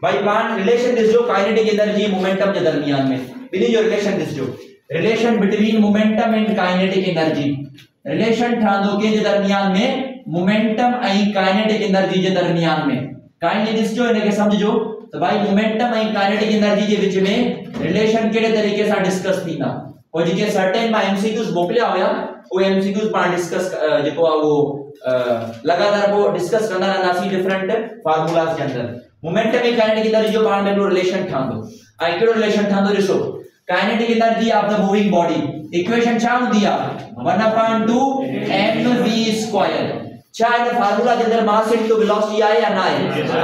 भाई पाण रिलेशन ॾिसजो काइनेटिक एनर्जी मोमेंटम जे दरमियान में ॿिन्ही जो रिलेशन ॾिसजो relation between momentum and kinetic energy relation ठहंदो के जे दरमियान में मोमेंटम ऐं काइनेटिक एनर्जी जे दरमियान में काइने ॾिसजो इनके समझजो तो भाई मोमेंटम ऐं काइनेटिक एनर्जी जे विच में रिलेशन केड़े तरीके सां डिस्कस थींदा और जेके सर्टेन मां एमसीक्यूज मोकलिया हुया वो एमसीक्यूज पाण डिस्कस जेको आ वो लगातार वो डिस्कस कंदा रहंदासीं डिफरेंट फार्मूलास के अंदर मोमेंटम ऐं काइनेटिक एनर्जी जो पाण में रिलेशन ठहंदो ऐं केड़ो रिलेशन ठहंदो ॾिसो kinetic energy of the moving body equation छा हूंदी आ 1/2 mv²। छा इन फार्मूला के अंदर मास इनटू वेलोसिटी आहे या ना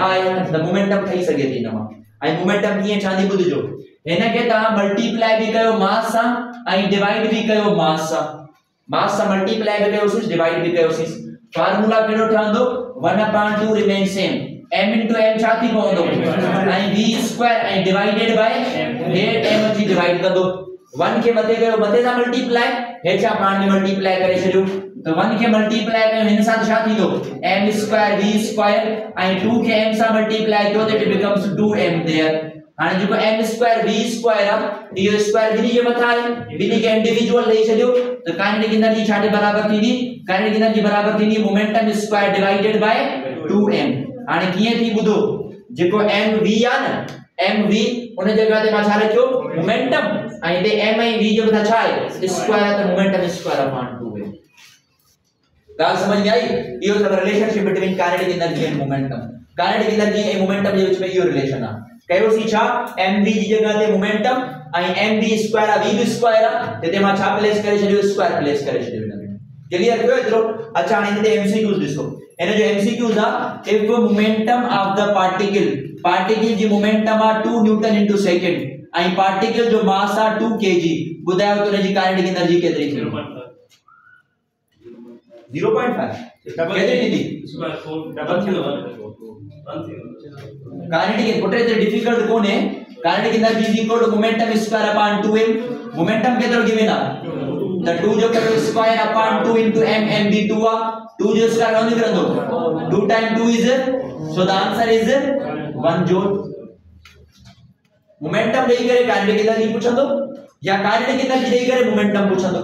आहे त मोमेंटम ठही सके थी नमा ऐं मोमेंटम कीअं ठहंदी ॿुधजो हिन के ता मल्टीप्लाई भी कयो मास सां ऐं डिवाइड भी कयो मास सां मल्टीप्लाई भी कयोसिस डिवाइड भी कयोसिस फार्मूला केड़ो ठहंदो 1/2 remain same m into m छा थी पवंदो ऐं v² ऐं डिवाइडेड बाय 8m थी डिवाइड कंदो 1 के मथे कयो मथे सां मल्टीप्लाई हेठा पाण में मल्टीप्लाई करे छडियो तो 1 के मल्टीप्लाई कयो हिन सां छा थींदो m² v² ऐं 2 के m सां मल्टीप्लाई कयो त इट बिकम्स 2m देयर हाने जेको m² v² आ इहो स्क्वायर बिनी जे मथा आहे बिनी के इंडिविजुअल ले छडियो तो काइनेटिक एनर्जी छाटे बराबर थींदी काइनेटिक एनर्जी बराबर थींदी momentum square divided by 2m हाने कीअं थी ॿुधो जेको mv आ न mv उन जगह ते मां छा रखियो मोमेंटम ऐं ते m ऐं v जो मथा छा आहे स्क्वायर त मोमेंटम स्क्वायर अपॉन 2m गाल समझ में आई इहो सब relationship between kinetic energy and momentum kinetic energy ऐं मोमेंटम जे विच में इहो रिलेशन आ कयोसी छा mv जी जगह ते मोमेंटम ऐं mv² आ v² आ ते मां छा प्लेस करे छडियो स्क्वायर प्लेस करे छडियो क्लियर कयो एतिरो अच्छा हाणे हिते एमसीक्यूज ॾिसो इन जो एमसीक्यूज आ if momentum of the particle जी मोमेंटम आ 2 न्यूटन इनटू सेकंड ऐं पार्टिकल जो मास आ 2 kg बुधायो तो इनजी काइनेटिक एनर्जी केतरी थी 0.5 केतरी थी काइनेटिक पोटे ते डिफिकल्ट कोने kinetic energy is equal to momentum square upon 2m momentum केतरो गिवन आ the 2 जो करो square upon 2 into m mv 2 आ 2 जो स्क्वायर कौन निकलंदो 2 times 2 is so the answer is 1 joule momentum देई करे काइनेटिक एनर्जी पूछंदो या काइनेटिक एनर्जी देई करे मोमेंटम पूछंदो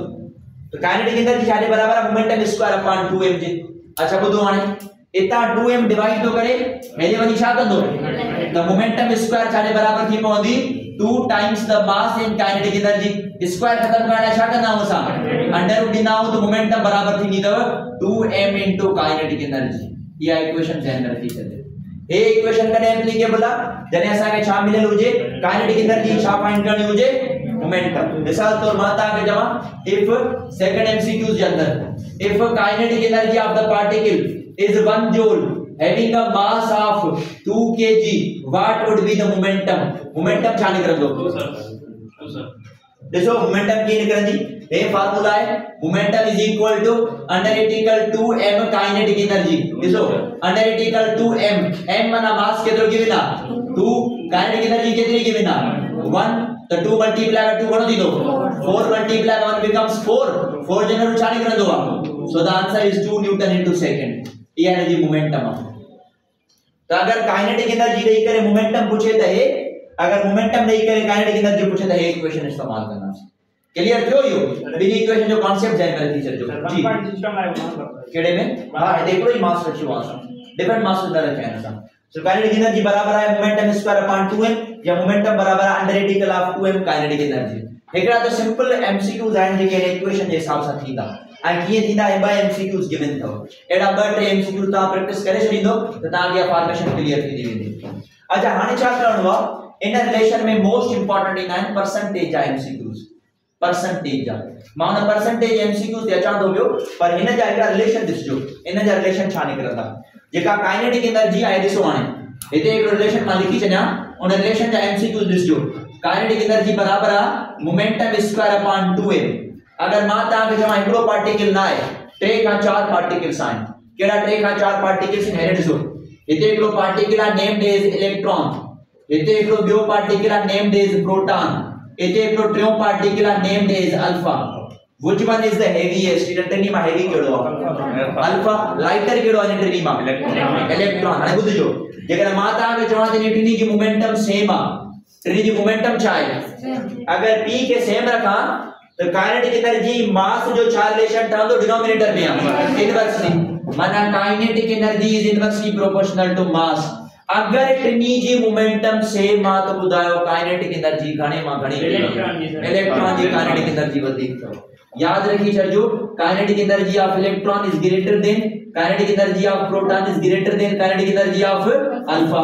तो काइनेटिक एनर्जी छाजे बराबर है मोमेंटम स्क्वायर अपॉन 2m जे अच्छा ॿुधो हाणे इता 2m डिवाइड तो करे हेले वनी छा कंदो त मोमेंटम स्क्वायर छाजे बराबर थी पवंदी 2 times the mass in kinetic energy square खत्म करना छा करना हो सा अंडर रूट देना हो तो मोमेंटम बराबर थी नीदव 2m into kinetic energy ये इक्वेशन ध्यान में रखी छे ए इक्वेशन कने एप्लीकेबल आ जने असा के छा मिलल हुजे काइनेटिक एनर्जी छा फाइंड करनी हुजे मोमेंटम मिसाल तौर माता के जमा इफ सेकंड एमसीक्यूज के अंदर if kinetic energy of the particle is 1 joule having a mass of 2 kg what would be the momentum छा निकलंदो देखो मोमेंटम की निकलंदी ए फार्मूला है momentum is equal to under 2m kinetic energy देखो under 2m m माना मास केतरो गिवना 2 kinetic energy केतरी गिवना 1 तो 2 मल्टीप्लाई बाय 2 कोन दीदो 4 मल्टीप्लाई बाय 1 becomes 4 जनरल छा निकलंदो so the answer is 2 newton into second ये एनर्जी मोमेंटम तो अगर काइनेटिक एनर्जी देई करे मोमेंटम पूछे त हे अगर मोमेंटम देई करे काइनेटिक एनर्जी पूछे त हे इक्वेशन इस्तेमाल करना क्लियर थियो यो बिनी इक्वेशन जो कांसेप्ट जान कर टीचर जो जी सिस्टम लाइव केड़े में हां देखो ही मास रखियो आसा डिफरेंट मास अंदर रखे हैं ना सो काइनेटिक एनर्जी बराबर है मोमेंटम स्क्वायर अपॉन 2m या मोमेंटम बराबर है under integral of 2m kinetic energy एकड़ा तो सिंपल एमसीक्यूज आइन जे इक्वेशन जे हिसाब से थींदा आई किए थींदा एम बाय एमसीक्यूज गिवन थो एड़ा ब टे एमसीक्यू ता प्रैक्टिस करे छडींदो त ता के फॉर्मेशन क्लियर थी वेंदी अच्छा हाने छा करणो आ इन रिलेशन में मोस्ट इंपोर्टेंट इन आइन परसेंटेज आ एमसीक्यूज परसेंटेज आ माने परसेंटेज एमसीक्यूज ते अचा दो बियो पर इन जा एड़ा रिलेशन दिसजो इन जा रिलेशन छा निकरंदा जेका काइनेटिक एनर्जी आहे दिसो हाने इते एक रिलेशन मा लिखी छन्या उन रिलेशन जा एमसीक्यूज दिसजो काइनेटिक एनर्जी बराबर आ मोमेंटम स्क्वायर अपॉन 2m अगर मां ता के जमा एकड़ो पार्टिकल ना है 3 का 4 पार्टिकल्स आइन केड़ा 3 का 4 पार्टिकल्स इन हेड दिसो इते एकड़ो पार्टिकल आ नेम्ड एज इलेक्ट्रॉन इते एकड़ो बियो पार्टिकल आ नेम्ड एज प्रोटॉन इते एकड़ो ट्रियो पार्टिकल आ named as alpha which one is the heaviest टिनी मा heavy केड़ो अल्फा लाइटर केड़ो आहे टिनी मा इलेक्ट्रॉन हाणे ॿुधजो जेकर मां तव्हां खे चवां त टिनी जी मोमेंटम सेम आहे टिनी जी मोमेंटम छा आहे अगर p के सेम रखां तो काइनेटिक एनर्जी मास जो छा रिलेशन ठहंदो डिनोमिनेटर में आहे इनवर्सली माना kinetic energy is inversely proportional to mass अगर टिनी जी मोमेंटम सेम आ तो बुधायो काइनेटिक एनर्जी घणे मां घणी इलेक्ट्रॉन जी काइनेटिक एनर्जी वधिक याद रखी छजो kinetic energy of electron is greater than kinetic energy of proton is greater than kinetic energy of alpha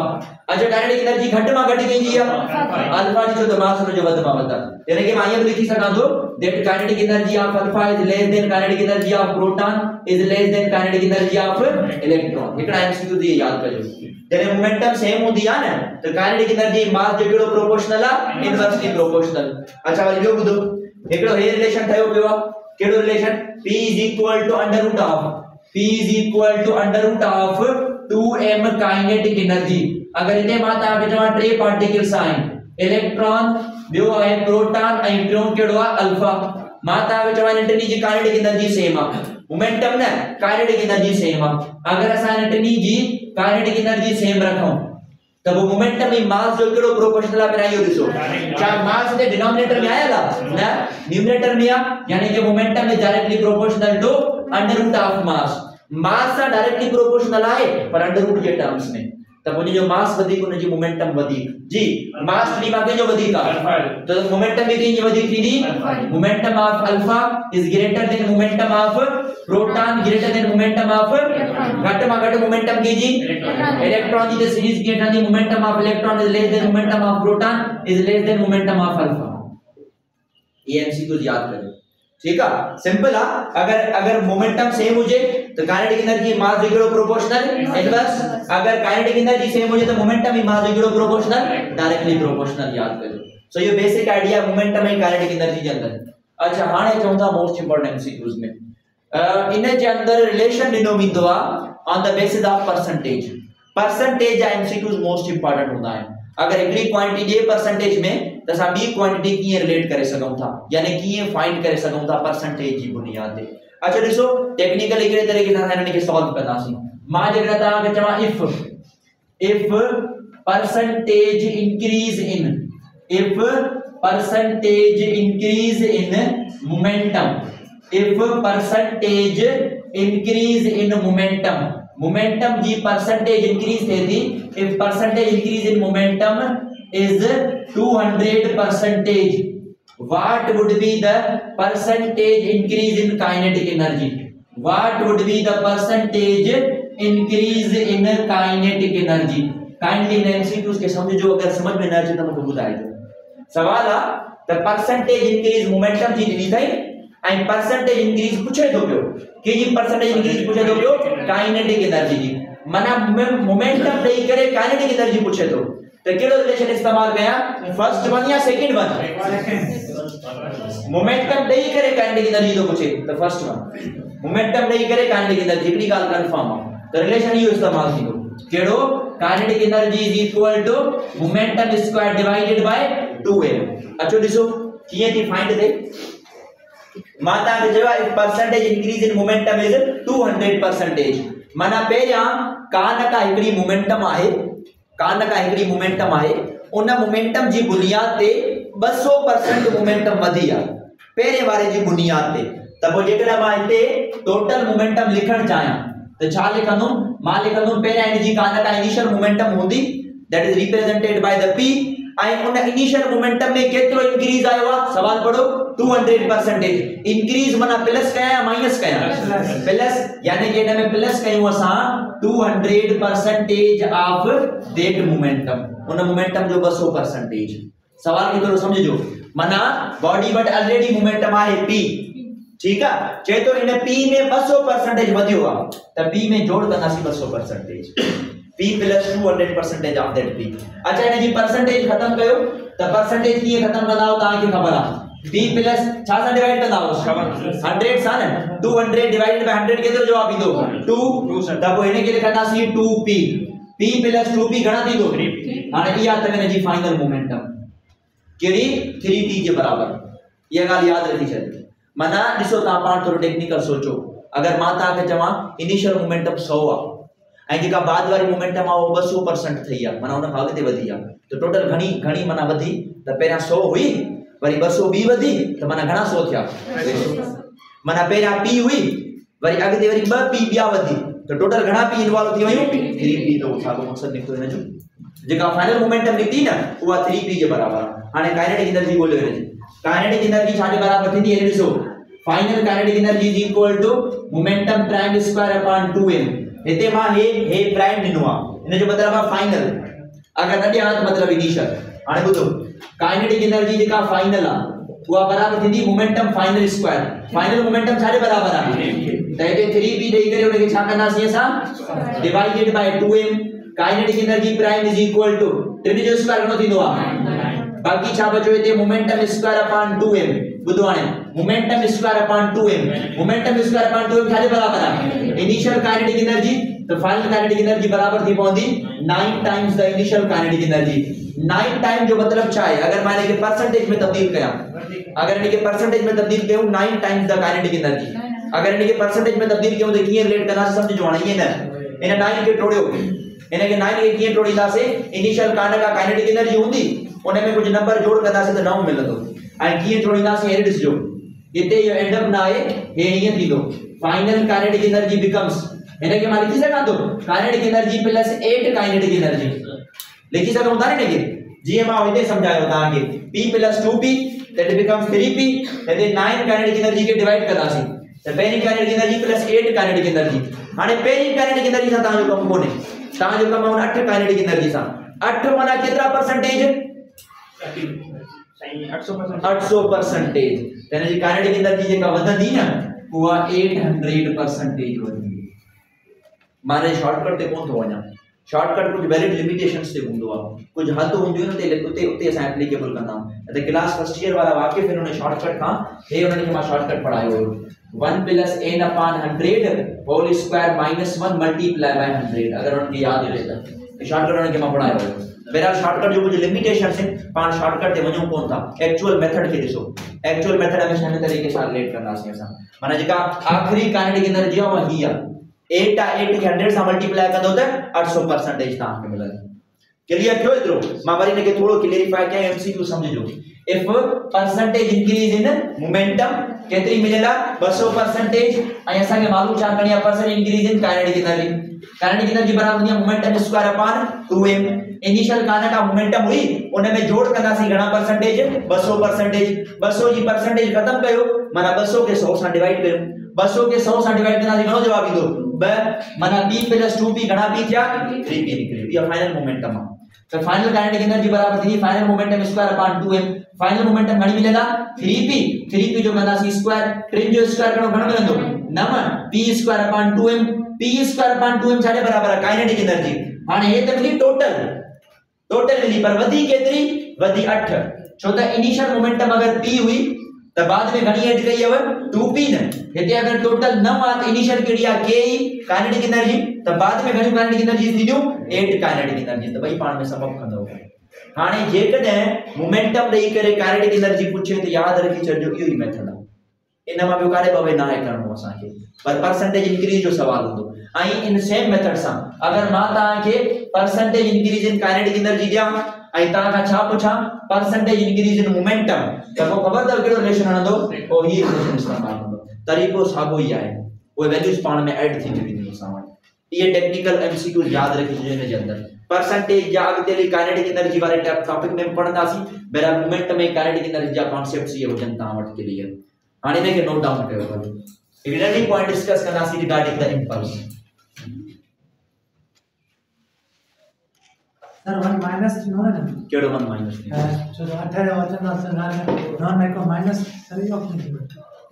अच्छा काइनेटिक एनर्जी घट मां घट केजी आहे अल्फा जी जो मास जो वध मां वध यानी कि मां ये लिखी सका तो that kinetic energy of alpha is less than kinetic energy of proton is less than kinetic energy of electron एकड़ा एमसीक्यू दी याद कजो जने मोमेंटम सेम होंदी आ ना तो काइनेटिक एनर्जी मास जो केड़ो प्रोपोर्शनल आ इनवर्सली प्रोपोर्शनल अच्छा वरी ॿियो ॿुधो एकड़ो हे रिलेशन ठयो पियो आ केड़ो relation p is equal to under root of 2m kinetic energy अगर इते मां ता के जमा टे पार्टिकल्स आहिन इलेक्ट्रॉन ॿियो आहे प्रोटॉन ऐं टियों केड़ो आहे अल्फा मां ता के जमा टिनी जी काइनेटिक एनर्जी सेम आहे मोमेंटम न काइनेटिक एनर्जी सेम आहे अगर असां टिनी जी काइनेटिक एनर्जी सेम रखूं तब वो मोमेंटम में मास जो केड़ो प्रोपोर्शनल है यो दिसो क्या मास के डिनोमिनेटर में आएगा ना न्यूमरेटर में आ यानी कि momentum is directly proportional to under root of mass सा डायरेक्टली प्रोपोर्शनल है पर अंडर रूट के टर्म्स में तब उन जो मास वधिक उन जी मोमेंटम वधिक जी मास नी माके जो वधिक आ तो मोमेंटम में की वधिक थी momentum of alpha is greater then momentum of proton greater than momentum of घट मा घट मोमेंटम की जी इलेक्ट्रॉन जी सीरीज की ठंडी momentum of electron is less then momentum of proton is less then momentum of alpha ये MCQ याद करो ठीक है सिंपल आ अगर मोमेंटम सेम हो जाए तो काइनेटिक एनर्जी मास जो प्रोपोर्शनल इनवर्स अगर काइनेटिक एनर्जी सेम हो जाए तो मोमेंटम ही मास जो प्रोपोर्शनल डायरेक्टली प्रोपोर्शनल याद करो सो ये basic idea momentum and kinetic energy के अंदर अच्छा हाने चौथा मोस्ट इंपोर्टेंट एमसीक्यूज में इन जे अंदर रिलेशन ॾिनो वेंदो आहे on the basis of percentage जा एमसीक्यूज मोस्ट इंपोर्टेंट होंदा आहिनि अगर हिकड़ी क्वांटिटी जे परसेंटेज में त असां ॿी क्वांटिटी कीअं रिलेट करे सघूं था यानी कीअं फाइंड करे सघूं था परसेंटेज जी बुनियाद ते अच्छा ॾिसो टेक्निकली कहिड़े तरीक़े सां हिन खे सॉल्व कंदासीं मां जेकर तव्हां खे चवां if percentage increase in momentum if percentage increase in momentum जी percentage increase थे थी if percentage increase in momentum is 200% what would be the percentage increase in kinetic energy what would be the percentage increase in kinetic energy kindly MCQs के समझो अगर समझ में ना आए तो मुझे बताइए सवाल आ the percentage increase momentum जी दी थी एंड परसेंटेज इंक्रीज पूछे तो पियो के जी परसेंटेज इंक्रीज पूछे तो पियो काइनेटिक एनर्जी जी माना मोमेंटम देई करे काइनेटिक एनर्जी पूछे तो केड़ो रिलेशन इस्तेमाल कया फर्स्ट वन या सेकंड वन मोमेंटम देई करे काइनेटिक एनर्जी तो पूछे तो फर्स्ट वन मोमेंटम देई करे काइनेटिक एनर्जी एकड़ी गाल कंफर्म है तो रिलेशन यो इस्तेमाल थींदो केड़ो kinetic energy is equal to momentum square divided by 2m अच्छो दिसो किए थी फाइंड दे माता के जवा percentage increase in momentum is 200% माना पेरिया कान का हिकड़ी मोमेंटम आहे उन मोमेंटम जी बुनियाद ते 200% मोमेंटम वधी आ पेरे वारे जी बुनियाद ते तब जेकरा मां इते टोटल मोमेंटम लिखण चाहियां तो छा लिखंदुम मां लिखंदुम पेरिया इन जी कान का इनिशियल मोमेंटम होंदी that is represented by the p आई उन इनिशियल मोमेंटम में केतरो इंक्रीज आयो आ सवाल पढ़ो 200% इंक्रीज माना प्लस कया या माइनस कया प्लस यानी कि में प्लस कयूं असा 200% ऑफ दैट मोमेंटम उन मोमेंटम जो 200% सवाल की तरह समझो माना बॉडी बट ऑलरेडी मोमेंटम आहे p ठीक है चे तो इन p में 200% वधियो आ त p में जोड़ कंदासी 200% p plus 200% of that p अच्छा इन जी परसेंटेज खत्म कयो त परसेंटेज कीअं खत्म कंदाओ तां के खबर आ p plus छा सा डिवाइड कंदाओ 100 सा न 200 डिवाइडेड बाय 100 केतिरो जवाब ईंदो 2 त पोइ इने के लिखंदासी 2p p plus 2p घणा थींदो हाणे इहा त इन जी फाइनल मोमेंटम केड़ी 3p जे बराबर ये गाल याद रखी छॾ माना ॾिसो तव्हां पाण थोरो टेक्निकल सोचो, अगर मां तव्हांखे चवां इनिशियल मोमेंटम 100 आहे ऐं जेका बाद वारी मोमेंटम आहे उहो 200% थी आहे, माना उन खां अॻिते वधी आहे, त टोटल घणी माना वधी, त पहिरियां 100 हुई वरी 200 ॿी वधी, त माना घणा 100 थिया, माना पहिरियां p हुई वरी अॻिते वरी 2 p ॿिया वधी, त टोटल घणा p इन्वॉल्व थी वयूं 3p। त उहो साॻियो मक़सदु निकितो हिन जो, जेका फाइनल मोमेंटम निकिती न उहा 3p जे बराबर आहे। हाणे काइनेटिक एनर्जी ॻोल्हियो हिन जी, काइनेटिक एनर्जी छा जे बराबर थींदी आहे ॾिसो, final kinetic energy is equal to momentum prime square upon 2m। हिते मां हे प्राइम ॾिनो आहे, हिन जो मतिलबु आहे फाइनल, अगर न ॾियां त मतिलबु इनिशियल। हाणे ॿुधो, काइनेटिक एनर्जी जेका फाइनल आहे उहा बराबर थींदी momentum final square, final momentum छा जे बराबर आहे, त हिते 3p ॾेई करे उनखे छा कंदासीं असां divided by 2m। Kinetic energy prime is equal to 3 जो स्क्वायर घणो थींदो आहे, बाकी छा बचो हिते मोमेंटम स्क्वायर अपॉन 2m। ॿुधो हाणे momentum square upon 2m, momentum square upon 2m छा जे बराबर आहे, इनिशियल काइनेटिक एनर्जी, तो फाइनल काइनेटिक एनर्जी बराबर थी पवंदी 9 times the initial kinetic energy. 9 time जो मतलब छा है, अगर माने के परसेंटेज में तब्दील कयां, अगर इनके परसेंटेज में तब्दील कयूं 9 टाइम्स द काइनेटिक एनर्जी, अगर इनके परसेंटेज में तब्दील कयूं तो कीअं रिलेट कंदा समझो। हाणे ये न इन 9 के टोड़ियो, इनके 9 के कीअं टोड़ींदासे, इनिशियल काइनेटिक एनर्जी हुंदी उन में कुछ नंबर जोड़ कंदासे तो 9 मिलंदो, ऐं कीअं जोड़ींदासे हे ॾिसजो, इते यो एंड अप ना आहे, हे हीअं थींदो फाइनल काइनेटिक एनर्जी बिकम्स, इनके मां लिखी सघां थो kinetic energy plus 8 kinetic energy, लिखी सघूं था न इनके, जीअं मां हिते सम्झायो तव्हांखे p + 2p that becomes 3p, हिते 9 काइनेटिक एनर्जी के डिवाइड कंदासीं त पहिरीं kinetic energy plus 8 kinetic energy. हाणे पहिरीं काइनेटिक एनर्जी सां तव्हांजो कमु कोन्हे, तव्हांजो कमु आहे 8 काइनेटिक एनर्जी सां। 8 माना केतिरा परसेंटेज, 800%। एनर्जी काइनेटिक एनर्जी जेका वधंदी न उहा 800% वधंदी। माने शॉर्टकट ते कोन थो वञा, शॉर्टकट कुछ वैलिड लिमिटेशंस ते हूंदो आहे, कुछ हद हूंदियूं न ते उते असां एप्लीकेबल कंदा आहियूं। त क्लास फर्स्ट ईयर वारा वाक़िफ़ आहिनि उन शॉर्टकट खां, हे उन्हनि खे मां शॉर्टकट पढ़ायो हुयो 1 + n upon 100 whole square -1 multiply by 100, अगर उन्हनि खे यादि हुजे त शॉर्टकट उन्हनि खे मां पढ़ायो हुयो। बहरहाल शॉर्टकट जो कुछ लिमिटेशंस हैं, पाण शॉर्टकट ते वञूं कोन था, एक्चुअल मेथड खे ॾिसो, एक्चुअल मेथड हमेशा हिन तरीक़े सां रिलेट कंदासीं असां। माना जेका आखिरी काइनेटिक एनर्जी आहे उहा ही आहे, 8 खे 100 सां मल्टीप्लाई कंदो त 800% तव्हांखे मिलंदी। क्लियर थियो एतिरो? मां वरी इनखे थोरो क्लियरिफाई कयां, एमसीक्यू समझो। If percentage increase in momentum केतिरी मिलियल आहे 200%, ऐं असांखे मालूम छा करणी आहे, percent increase in kinetic energy. Kinetic energy बराबर थींदी आहे momentum square upon 2m। Initial kinetic momentum हुई उन में जोड़ कंदासीं घणा परसेंटेज, 200%। 200 जी परसेंटेज खत्म कयो, माना 200 के 100 सां डिवाइड कयो, 200 के 100 सां डिवाइड कंदासीं घणो जवाब ईंदो 2, माना p + 2p घणा p थिया 3p निकरियो। इहा फाइनल मोमेंटम आहे। तो फाइनल काइनेटिक एनर्जी बराबर थी final momentum square upon 2m। Final momentum घणी मिलेगा 3p जो कंदासीं स्क्वायर, 3 जो स्क्वायर करो घणो मिलंदो 9, p square upon 2m। p square upon 2m छा जे बराबर आहे काइनेटिक एनर्जी। हाणे हे त मिली टोटल मिली, पर वधी केतिरी, वधी 8, छो त इनिशियल मोमेंटम अगर p हुई त बाद में घणी ऐड कई है 2p न, हिते अगर टोटल 9 आहे इनिशियल केड़ी आहे k काइनेटिक एनर्जी, त बाद में घणी काइनेटिक एनर्जी थींदियूं 8 काइनेटिक एनर्जी, त भई पाण में समप कंदो। हाणे जेकॾहिं मोमेंटम ॾेई करे काइनेटिक एनर्जी पुछे त याद रखी छॾिजो इहो ई मेथड आहे, इन मां ॿियो काॾे बवे ना आहे करणो असांखे, पर परसेंटेज इंक्रीज जो सवाल हूंदो। ऐं इन सेम मेथड सां अगर मां तव्हांखे percentage increase in kinetic energy ॾियां ऐं तव्हां खां छा पुछां परसेंटेज इंक्रीज इन मोमेंटम, त को ख़बर अथव कहिड़ो रिलेशन हणंदो, ओ ही रिलेशन इस्तेमाल कंदो। तरीक़ो साॻियो ई आहे, उहे वैल्यूज पाण में ऐड थी वेंदियूं असां वटि। ये टेक्निकल एमसीक्यू याद रखी जो इन जे अंदर परसेंटेज या अगते लिए काइनेटिक एनर्जी वाले टॉपिक में पढ़ंदासीं, बेरा मोमेंटम में काइनेटिक एनर्जी जा कांसेप्ट्स ये वजन ता वट क्लियर। हाणे इनके नोट डाउन कयो भले, एक रेडी पॉइंट डिस्कस कंदासीं regarding the impulse. Sir 1 minus नो है ना, केड़ो 1 माइनस जो 18 वचन सर नॉन में को माइनस सही ऑप्शन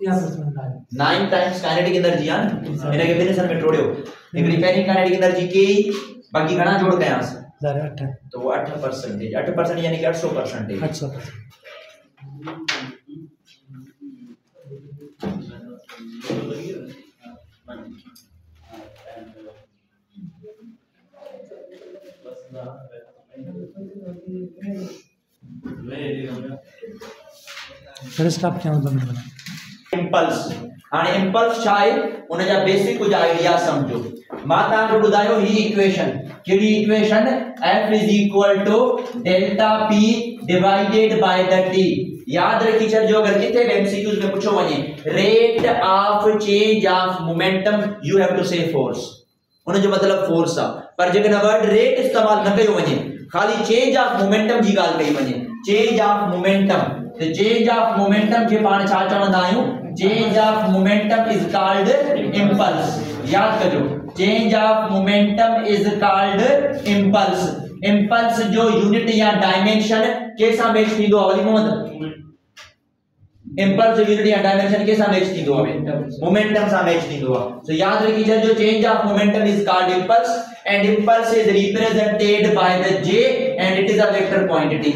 या समझ 9 टाइम्स काइनेटिक एनर्जी आ न, इनके बिना सर में टोड़ियो एकरी पहली काइनेटिक एनर्जी के बाकी घणा जोड़ कयास सर 8, तो वो 8%, 8% यानी कि 800%। 800%। सर स्टॉप क्या मतलब इम्पल्स। हाणे इम्पल्स छा आहे उन जा बेसिक कुछ आइडिया समझो। मां तव्हांखे ॿुधायो ही इक्वेशन कहिड़ी equation f is equal to delta p divided by the t। याद रखी छो अगर किथे भी एमसीक्यूज में पूछो वने rate of change of momentum you have to say force उन जो मतलब फोर्स आ पर जगह वर्ड रेट इस्तेमाल न कयो वने खाली चेंज ऑफ मोमेंटम जी गाल कई वने चेंज ऑफ मोमेंटम। तो चेंज ऑफ मोमेंटम के पाण छा चवंदा आहियूं change of momentum is called impulse. याद कजो change of momentum is called impulse. Impulse जो यूनिट या डायमेंशन कैसा मैच थींदो आहे वरी मोहम्मद इम्पल्स जो यूनिट या डायमेंशन कैसा मैच थींदो आहे मोमेंटम सां मैच थींदो आहे। सो याद रखी जो change of momentum is called impulse and impulse is represented by the j and it is a vector quantity.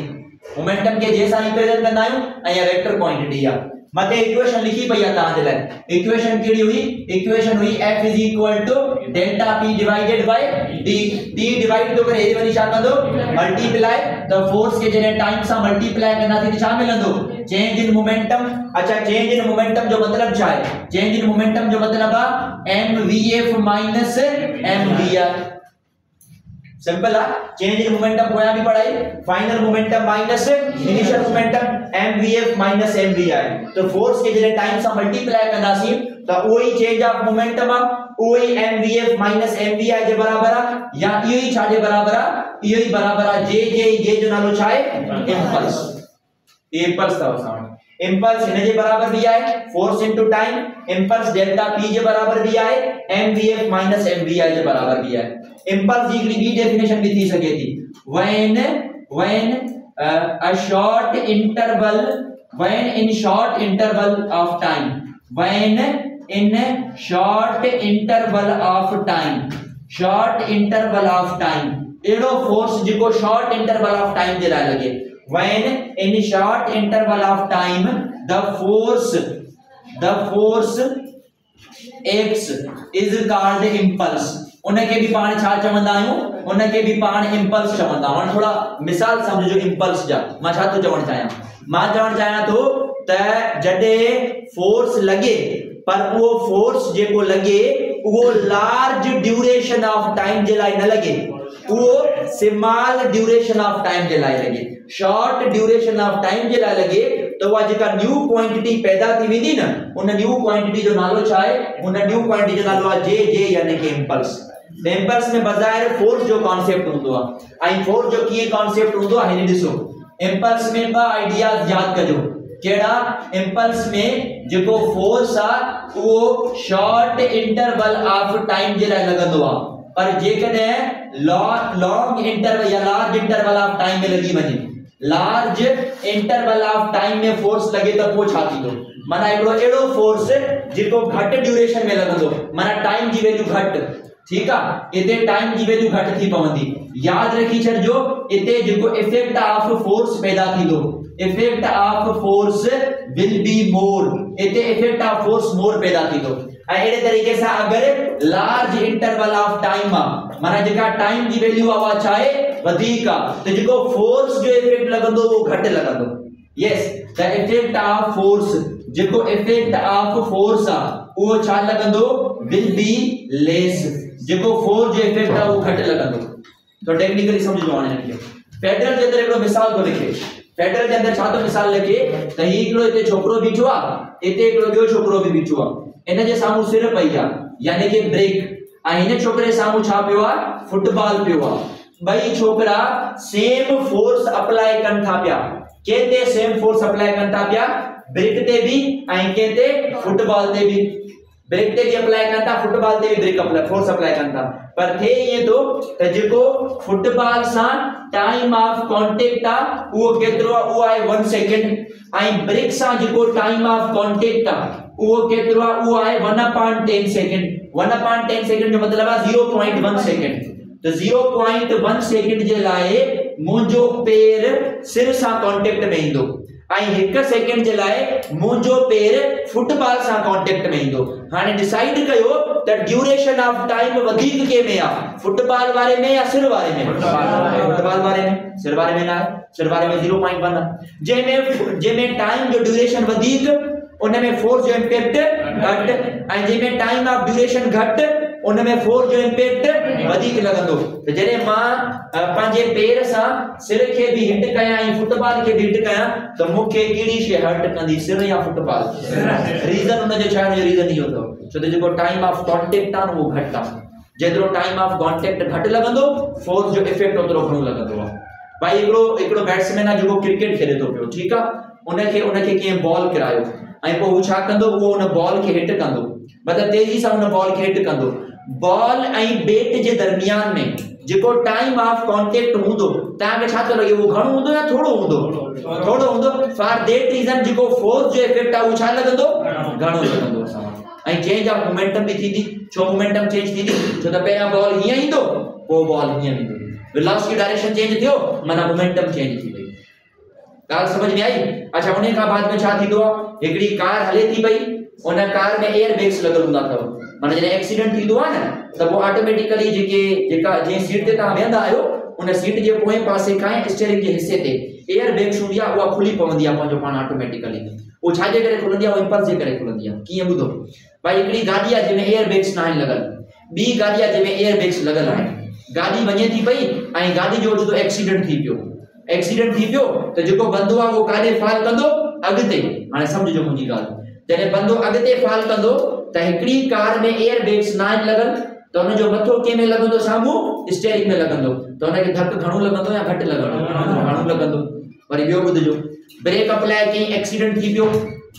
Momentum के j सां रिप्रेजेंट कंदा आहियूं ऐं या वेक्टर क्वांटिटी आहे। मथे इक्वेशन लिखी पई आहे तव्हां जे लाइ इक्वेशन कहिड़ी हुई इक्वेशन हुई f is equal to delta p divided by d। d divide तो करे हे वरी छा कंदो मल्टीप्लाई द फोर्स के जने टाइम सां मल्टीप्लाई कंदासीं त छा मिलंदो चेंज इन मोमेंटम। अच्छा चेंज इन मोमेंटम जो मतलब छा है चेंज इन मोमेंटम जो मतलब है mvf माइनस mvr। सिंपल है चेंज इन मोमेंटम होया भी पढ़ाई final momentum minus initial momentum mvf minus mvr। तो फोर्स के जने टाइम से मल्टीप्लाई करनासी तो वही चेंज ऑफ मोमेंटम वही mvf माइनस mvr के बराबर है या यही छा के बराबर है यही बराबर है जे जो नालो छा है इम्पल्स। इम्पल्स था सामने इम्पल्स इने जे बराबर भी है force into time impulse delta p के बराबर भी है mvf माइनस mvr के बराबर भी है। इम्पल्स की डेफिनेशन भी थी सके थी when a short interval when in short interval of time when in short interval of time एड़ो फोर्स जिको शॉर्ट इंटरवल ऑफ टाइम जे लाए लगे when in short interval of time the force x is called impulse। उनके भी पाण छा चवंदा आहियूं उनके भी पाण इम्पल्स चवंदा आहियूं। थोड़ा मिसाल समझो इम्पल्स जा मां छा तो चवण चाहियां तो त जडे फोर्स लगे पर वो फोर्स जेको लगे वो लार्ज ड्यूरेशन ऑफ टाइम जे लाए न लगे वो स्मॉल ड्यूरेशन ऑफ टाइम जे लाए लगे शॉर्ट ड्यूरेशन ऑफ टाइम जे लाए लगे तो वा जेका न्यू क्वांटिटी पैदा थी वेंदी न उन न्यू क्वांटिटी जो नालो छा है उन न्यू क्वांटिटी जो नालो आहे जे यानी कि इम्पल्स। इम्पल्स में बजाय फोर्स जो कॉन्सेप्ट हुंदो आहे आई फोर्स जो की कॉन्सेप्ट हुंदो आहे हिन ॾिसो इम्पल्स में बा आइडियाज याद कजो केड़ा इम्पल्स में जेको फोर्स आ वो शॉर्ट इंटरवल ऑफ टाइम जे लाए लगंदो आ पर जेकने लॉन्ग इंटरवल या लार्ज इंटरवल ऑफ टाइम में लगी वने लार्ज इंटरवल ऑफ टाइम में फोर्स लगे तो वो छा थींदो माना एड़ो फोर्स जेको घट ड्यूरेशन में लगंदो माना टाइम जी वैल्यू घट ठीक है इते टाइम की वैल्यू घट थी पवंदी। याद रखी छो इते जेको इफेक्ट ऑफ फोर्स पैदा थींदो effect of force will be more इते इफेक्ट ऑफ फोर्स मोर पैदा थींदो। एड़े तरीके से अगर लार्ज इंटरवल ऑफ टाइम माना जेका टाइम की वैल्यू आवा चाहे वधिक तो जेको फोर्स जो इफेक्ट लगंदो वो घट लगंदो। Yes the effect of force जेको इफेक्ट ऑफ फोर्स वो छा लगंदो विल बी लेस जेको फोर्स जो इफेक्ट है वो घट लगंदो। तो टेक्निकली समझो आने के फेडरल के अंदर एक मिसाल तो लिखे फेडरल के अंदर छा तो मिसाल लिखे त ही एकड़ो इते छोकरो बीठो आ इते एकड़ो बियो छोकरो भी बीठो आ इन जे सामू सिर पई आ यानी कि ब्रेक आ इन छोकरे सामू छा पियो आ फुटबॉल पियो आ बई छोकरा सेम फोर्स अप्लाई कन था पिया केते सेम फोर्स अप्लाई कन था पिया ब्रेक ते भी आई केते फुटबॉल ते भी ब्रेक ते भी अप्लाई करता फुटबॉल ते भी ब्रेक अप्लाई फोर्स अप्लाई करता पर थे ये तो जेको फुटबॉल सा टाइम ऑफ कांटेक्ट आ वो केतरो वो आहे 1 सेकंड आई ब्रेक सा जेको टाइम ऑफ कांटेक्ट आ वो केतरो वो आहे 1/10 सेकंड 1/10 सेकंड जो मतलब है 0.1 सेकंड। तो 0.1 सेकंड जे लाए मुंजो पैर सिर सा कांटेक्ट में इंदो आई 1 सेकंड जे लाए मुंजो पैर फुटबॉल सा कांटेक्ट में इंदो। हाने डिसाइड कयो त ड्यूरेशन ऑफ टाइम वधिक के में आ फुटबॉल वाले में या सिर वाले में फुटबॉल वाले में सिर वाले में ना सिर वाले में 0.1 जे में टाइम जो ड्यूरेशन वधिक उनमें फोर्स जो इम्पैक्ट घट ऐं जंहिंमें टाइम ऑफ ड्यूरेशन घट उनमें फोर्स जो इम्पैक्ट वधीक लगंदो। तो जॾहिं मां पंहिंजे पेर सां सिर खे भी हिट कयां ऐं फुटबॉल खे भी हिट कयां त मूंखे कहिड़ी शइ हर्ट कंदी, सिर या फुटबॉल? रीजन उनजो छा आहे? रीजन इहो अथव छो त जेको टाइम ऑफ कॉन्टेक्ट आहे उहो घटि आहे। जेतिरो टाइम ऑफ कॉन्टेक्ट घटि लगंदो फोर्स जो इफेक्ट ओतिरो घणो लगंदो आहे। भाई हिकिड़ो बैट्समैन आहे जेको क्रिकेट खेले थो पियो, ठीकु आहे, उनखे कंहिं बॉल किरायो ऐं पोइ हू छा कंदो, उहो उन बॉल खे हिट कंदो, मतिलबु तेजी सां उन बॉल खे हिट कंदो। बॉल ऐं बेट जे दरमियान में जेको टाइम ऑफ कॉन्टेक्ट हूंदो तव्हांखे छा थो लॻे, उहो घणो हूंदो या थोरो हूंदो? थोरो हूंदो। फॉर दैट रीजन जेको फोर्स जो इफेक्ट आहे उहो छा लगंदो? घणो लगंदो असां वटि। ऐं चेंज ऑफ मोमेंटम भी थींदी। छो मोमेंटम चेंज थींदी? छो त पहिरियां बॉल हीअं ईंदो, पोइ बॉल हीअं ईंदो, वेलोसिटी डायरेक्शन चेंज थियो, माना मोमेंटम चेंज थी वई। ॻाल्हि समझ में आई? अच्छा, उन खां बाद में छा थींदो आहे? हिकिड़ी कार हले थी पई, उन कार में एयर बैग्स लॻल हूंदा अथव, माना जॾहिं एक्सीडेंट थींदो आहे न त पोइ ऑटोमेटिकली जंहिं सीट ते तव्हां वेहंदा आहियो उन सीट जे पोएं पासे खां स्टीयरिंग जे हिसे ते एयर बैग्स हूंदी आहे, उहा खुली पवंदी आहे पंहिंजो पाण ऑटोमेटिकली। उहो छाजे करे खुलंदी आहे? उहो इंपल्स जे करे खुलंदी आहे। कीअं? ॿुधो भाई, हिकिड़ी गाॾी आहे जंहिंमें एयर बैग्स न आहिनि लॻल, ॿी गाॾी आहे जंहिंमें एयर बैग्स लॻल आहिनि। गाॾी वञे थी पई ऐं गाॾी जो ओचितो एक्सीडेंट थी पियो, त जेको बंदो आहे उहो काॾे फॉल कंदो? अॻिते। हाणे सम्झिजो मुंहिंजी ॻाल्हि, जॾहिं बंदो अॻिते फॉल कंदो त हिकिड़ी कार में एयर बैग्स न आहिनि लॻल त हुनजो मथो कंहिं में लॻंदो? साम्हूं स्टीयरिंग में लॻंदो, त हुनखे धक घणो लॻंदो या घटि लॻंदो? घणो लॻंदो। वरी ॿियो ॿुधिजो, ब्रेक अप्लाई कई, एक्सीडेंट थी पियो,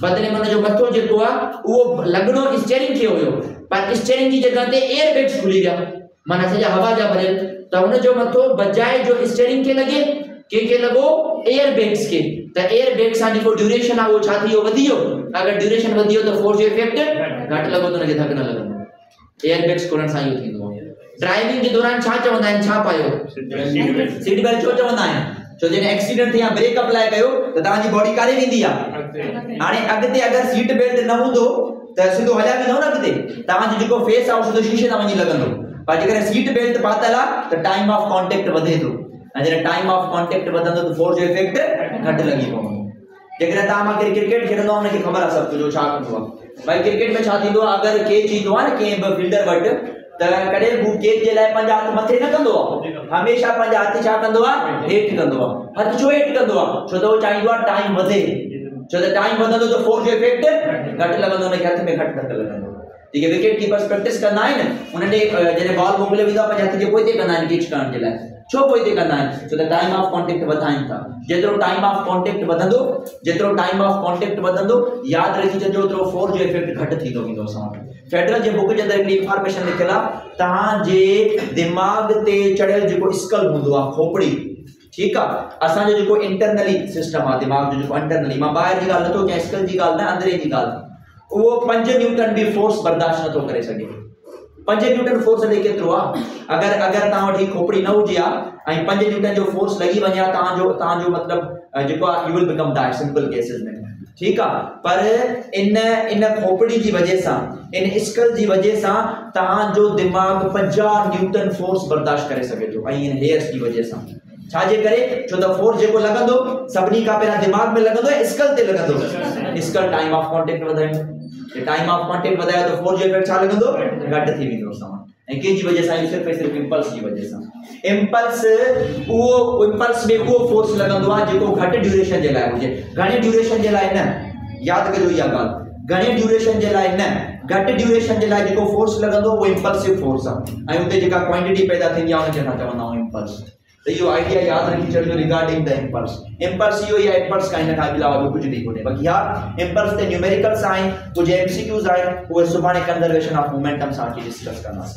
बदले में हुनजो मथो जेको आहे उहो लॻणो स्टीयरिंग खे हुयो, पर स्टीयरिंग जी जॻह ते एयर बैग्स खुली विया, माना सॼा हवा जा भरियल, त हुनजो मथो बजाए जो स्टीयरिंग खे लॻे कंहिंखे लॻो? एयर बैग्स खे। त एयर बैग सां जेको ड्यूरेशन आहे उहो छा थी वियो? वधी वियो। अगरि ड्यूरेशन वधी वियो त फोर्स जो इफेक्ट घटि लॻो त हुनखे धक न लॻंदो। एयर बैग्स खुलण सां इहो थींदो आहे। ड्राइविंग जे दौरान छा चवंदा आहिनि? छा पायो? Seat belt. छो चवंदा आहिनि? छो जॾहिं एक्सीडेंट थी या ब्रेक अप्लाई कयो त तव्हांजी बॉडी काॾे वेंदी आहे? हाणे अॻिते अगरि सीट बेल्ट न हूंदो त सिधो हलिया वेंदो न अॻिते, तव्हांजो जेको फेस आहे उहो सिधो शीशे तां वञी लॻंदो। पर जेकॾहिं सीट बेल्ट पातल आहे त टाइम ऑफ कॉन्टेक्ट वधे थो, ऐं जॾहिं टाइम ऑफ कॉन्टेक्ट वधंदो त फोर्स जो इफेक्ट घटि लॻी पवंदो। जेकॾहिं तव्हां मां केरु क्रिकेट खेॾंदो आहे हुनखे ख़बर आहे सभु कुझु छा कंदो आहे। भाई क्रिकेट में छा थींदो आहे, अगरि कैच ईंदो आहे न कंहिं बि फील्डर वटि त कॾहिं हू कैच जे लाइ पंहिंजा हथ मथे न कंदो आहे, हमेशह पंहिंजा हथ छा कंदो आहे? हेठि कंदो आहे। हथ छो हेठि कंदो आहे? छो त उहो चाहींदो आहे टाइम वधे, छो त टाइम वधंदो त फोर्स जो इफेक्ट घटि लॻंदो, हुनखे हथ में घटि धक लॻंदो। जेके विकेट कीपर्स प्रैक्टिस कंदा आहिनि उन्हनि जॾहिं बॉल मोकिलियो वेंदो आहे पंहिंजे हथ जे पोइ ते कंदा आहिनि कैच करण जे लाइ। छो पोइ ते कंदा आहिनि? छो त टाइम ऑफ कॉन्टेक्ट वधाइनि था। जेतिरो टाइम ऑफ कॉन्टेक्ट वधंदो, यादि रखी छॾिजो ओतिरो फोर्स जो इफेक्ट घटि थींदो वेंदो। असां फेडरल जे बुक जे अंदरि हिकिड़ी इंफॉर्मेशन लिखियल आहे, तव्हांजे दिमाग़ ते चढ़ियल जेको स्कल हूंदो आहे, खोपड़ी, ठीकु आहे, असांजो जेको इंटरनली सिस्टम आहे दिमाग़ जो जेको इंटरनली, मां ॿाहिरि जी ॻाल्हि नथो कयां, स्कल जी ॻाल्हि न, अंदरे जी ॻाल्हि, उहो 5 न्यूटन बि फोर्स बर्दाश्त नथो करे सघे। 5 न्यूटन फोर्स ॾे केतिरो आहे? अगरि तव्हां वटि खोपड़ी न हुजे आहे ऐं 5 न्यूटन जो फोर्स लॻी वञे हा तव्हांजो मतिलबु जेको आहे you will become die, simple cases में, ठीकु आहे। पर इन खोपड़ी जी वजह सां, इन स्कल जी वजह सां तव्हांजो दिमाग़ 50 न्यूटन फोर्स बर्दाश्त करे सघे थो, ऐं इन हेयर्स जी वजह सां। छाजे करे? छो त फोर्स जेको लॻंदो सभिनी खां पहिरियां दिमाग़ में लॻंदो ऐं स्कल ते लॻंदो। स्कल टाइम ऑफ कॉन्टेक्ट वधाईंदो, टाइम ऑफ कॉन्टेक्ट वधायो त फोर्स जो इफेक्ट छा लॻंदो? घटि थी वेंदो असां वटि। ऐं कंहिंजी वजह सां? सिर्फ़ु ऐं सिर्फ़ु इम्पल्स जी वजह सां। इम्पल्स में उहो फोर्स लॻंदो आहे जेको घटि ड्यूरेशन जे लाइ हुजे। घणे ड्यूरेशन जे लाइ न, यादि कजो इहा ॻाल्हि, घणे ड्यूरेशन जे लाइ न, घटि ड्यूरेशन जे लाइ जेको फोर्स लॻंदो उहो इम्पल्सिव फोर्स आहे, ऐं उते जेका क्वांटिटी पैदा थींदी आहे हुनखे असां चवंदा आहियूं इम्पल्स। तो यो आइडिया याद रखी चढ़ो रिगार्डिंग द इम्पल्स। इम्पल्स यो या इम्पल्स का इन का अलावा ॿियो कुछ नहीं होने। बाक़ी यार इम्पल्स ते न्यूमेरिकल्स आए, कुछ एमसीक्यूज आए, वो सुभाणे कंजर्वेशन ऑफ मोमेंटम सां डिस्कस करना है।